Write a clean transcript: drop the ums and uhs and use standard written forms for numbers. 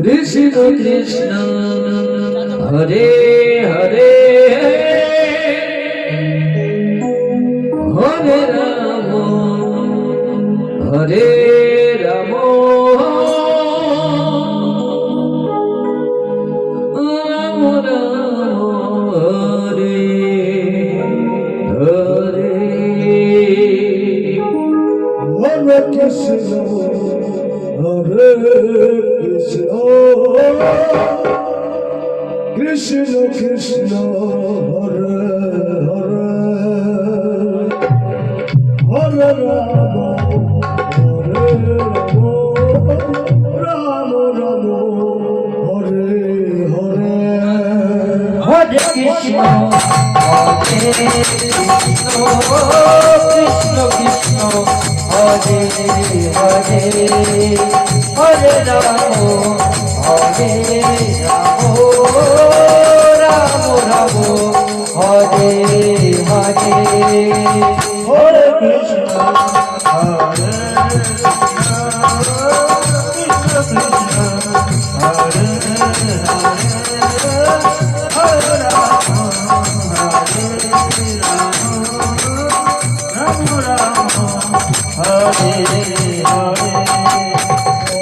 Krishna Krishna Hare Hare Hare Rama Hare Rama Rama Rama Hare Hare Hare Krishna Hare Krishna Krishna Krishna Hare Hare Hare Rama Hare Rama Rama Rama Hare Hare Hare Krishna Hare Krishna Krishna Krishna Hare Hare Hare Rama Hare Rama Rama Rama Hare Hare Hare Krishna Hare Krishna Hare Hare Rama Hare Rama Rama Hare Hare